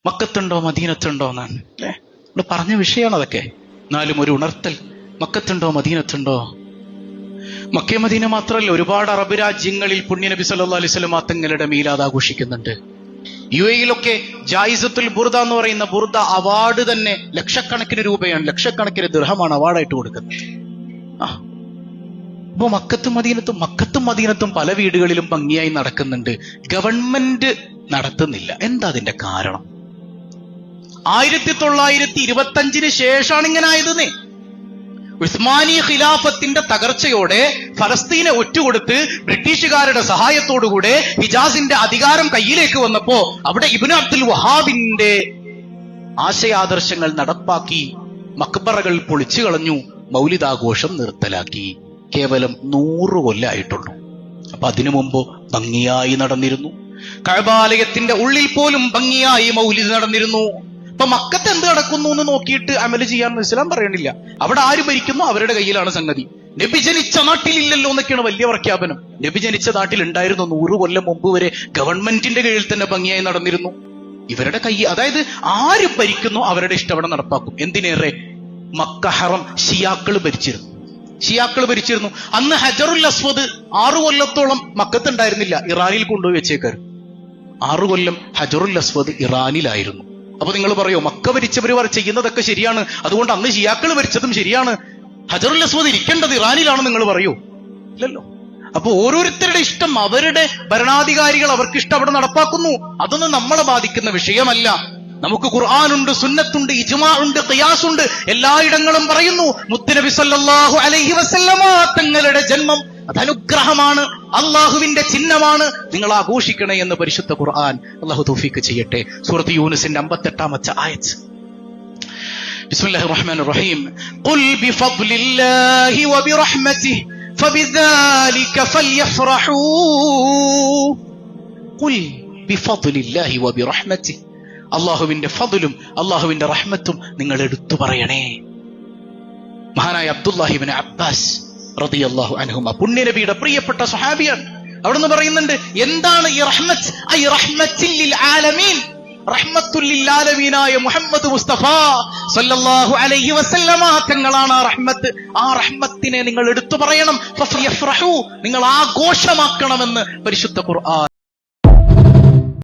മക്കത്തുണ്ടോ മദീനത്തുണ്ടോ എന്നാണ് അല്ലേ? നമ്മൾ പറഞ്ഞ വിഷയമാണ് അതൊക്കെ. എന്നാലും ഒരു ഉണർത്തൽ, മക്കത്തുണ്ടോ മദീനത്തുണ്ടോ. മക്കേ മദീന മാത്രമല്ല, ഒരുപാട് അറബ് രാജ്യങ്ങളിൽ പുണ്യനബി സല്ലല്ലാഹു അലൈഹി വസല്ലം തങ്ങളുടെ മീലാദ് ആഘോഷിക്കുന്നുണ്ട്. UAE-യിലൊക്കെ ജായിസത്തുൽ ബുർദ എന്ന് പറയുന്ന ബുർദ അവാർഡ് തന്നെ ലക്ഷക്കണക്കിന് രൂപയാണ്, ലക്ഷക്കണക്കിന് ദിർഹമാണ് അവാർഡായിട്ട് കൊടുക്കുന്നത്. അപ്പൊ മക്കത്തും മദീനത്തും പല വീടുകളിലും ഭംഗിയായി നടക്കുന്നുണ്ട്. ഗവൺമെന്റ് നടത്തുന്നില്ല. എന്താ അതിന്റെ കാരണം? 1925 ശേഷമാണ് ഇങ്ങനെ ആയതെന്നേ. ഉസ്മാനി ഖിലാഫത്തിന്റെ തകർച്ചയോടെ ഫലസ്തീനെ ഒറ്റുകൊടുത്ത് ബ്രിട്ടീഷുകാരുടെ സഹായത്തോടുകൂടെ ഹിജാസിന്റെ അധികാരം കയ്യിലേക്ക് വന്നപ്പോ അവിടെ ഇബ്നു അബ്ദുൽ വഹാബിന്റെ ആശയാദർശങ്ങൾ നടപ്പാക്കി മക്ബറകൾ പൊളിച്ചു കളഞ്ഞു, മൗലിദാഘോഷം നിർത്തലാക്കി. കേവലം 100 കൊല്ലമായിട്ടുള്ളൂ. അപ്പൊ അതിനു മുമ്പ് ഭംഗിയായി നടന്നിരുന്നു. കഅബാലയത്തിന്റെ ഉള്ളിൽ പോലും ഭംഗിയായി മൗലിദ് നടന്നിരുന്നു. അപ്പൊ മക്കത്ത് എന്ത് നടക്കുന്നു എന്ന് നോക്കിയിട്ട് അമല് ചെയ്യാൻ ഇസ്ലാം പറയണില്ല. അവിടെ ആര് ഭരിക്കുന്നു അവരുടെ കയ്യിലാണ് സംഗതി. നബി ജനിച്ച നാട്ടിലില്ലല്ലോ എന്നൊക്കെയാണ് വലിയ പ്രഖ്യാപനം. നബി ജനിച്ച നാട്ടിൽ ഉണ്ടായിരുന്നു. 100 കൊല്ലം മുമ്പ് വരെ ഗവൺമെന്റിന്റെ കീഴിൽ തന്നെ ഭംഗിയായി നടന്നിരുന്നു. ഇവരുടെ കൈ, അതായത് ആര് ഭരിക്കുന്നു അവരുടെ ഇഷ്ടം അവിടെ നടപ്പാക്കും. എന്തിനേറെ മക്ക ഹറം ഷിയാക്കള് ഭരിച്ചിരുന്നു. അന്ന് ഹജറുൽ അസ്വദ് 6 കൊല്ലത്തോളം മക്കത്തുണ്ടായിരുന്നില്ല, ഇറാനിൽ കൊണ്ടുപോയി വെച്ചേക്കാർ. 6 കൊല്ലം ഹജറുൽ അസ്വദ് ഇറാനിലായിരുന്നു. അപ്പൊ നിങ്ങൾ പറയോ മക്ക ഭരിച്ചവർ ചെയ്യുന്നതൊക്കെ ശരിയാണ്, അതുകൊണ്ട് അന്ന് ഷിയാക്കൾ ഭരിച്ചതും ശരിയാണ്, ഹജറുൽ അസ്വദ് ഇരിക്കേണ്ടത് ഇറാനിലാണെന്ന് നിങ്ങൾ പറയൂ? ഇല്ലല്ലോ. അപ്പൊ ഓരോരുത്തരുടെ ഇഷ്ടം, അവരുടെ ഭരണാധികാരികൾ അവർക്ക് ഇഷ്ടം അവിടെ നടപ്പാക്കുന്നു. അതൊന്നും നമ്മളെ ബാധിക്കുന്ന വിഷയമല്ല. നമുക്ക് ഖുർആനുണ്ട്, സുന്നത്തുണ്ട്, ഇജ്മാ ഉണ്ട്, ഖിയാസ് ഉണ്ട്. എല്ലായിടങ്ങളും പറയുന്നു മുത്തുനബി സല്ലല്ലാഹു അലൈഹി വസല്ലമ തങ്ങളുടെ ജന്മം അത് അനുഗ്രഹമാണ്, അള്ളാഹുവിന്റെ ചിഹ്നമാണ്, നിങ്ങൾ ആഘോഷിക്കണേ എന്ന് പരിശുദ്ധ ഖുർആൻ. അള്ളാഹു തൗഫീഖ് ചെയ്യട്ടെ. സൂറത്ത് യൂനുസിന്റെ 58-ാമത്തെ ആയത്ത്. ബിസ്മില്ലാഹിർ റഹ്മാനിർ റഹീം. ഖുൽ ബിഫദ്ലില്ലാഹി വബിറഹ്മതിഹി ഫബിദാലിക ഫൽയഫ്റഹൂ. ഖുൽ ബിഫദ്ലില്ലാഹി വബിറഹ്മതിഹി, അള്ളാഹുവിന്റെ ഫദ്ലും അള്ളാഹുവിന്റെ റഹ്മത്തും നിങ്ങൾ എടുത്തു പറയണേ. മഹാനായ അബ്ദുല്ലാഹി ഇബ്നു അബ്ബാസ് റളിയല്ലാഹു അൻഹുമ പുണ്യനബിയുടെ പ്രിയപ്പെട്ട സ്വഹാബിയാണ്. അവിടുന്ന് പറയുന്നുണ്ട്, എന്താണ് ഈ റഹ്മത്ത്? ഐ റഹ്മത്തുൽ ലിൽ ആലമീൻ, റഹ്മത്തുൽ ലിൽ ആലമീനായ മുഹമ്മദ് മുസ്തഫ സല്ലല്ലാഹു അലൈഹി വസല്ലമ തങ്ങളാണ് ആ റഹ്മത്ത്. ആ റഹ്മത്തിനെ നിങ്ങൾ എടുത്തു പറയണം. ഫഫ്യഫ്റഹു, നിങ്ങൾ ആഘോഷമാക്കണമെന്ന് പരിശുദ്ധ ഖുർആൻ.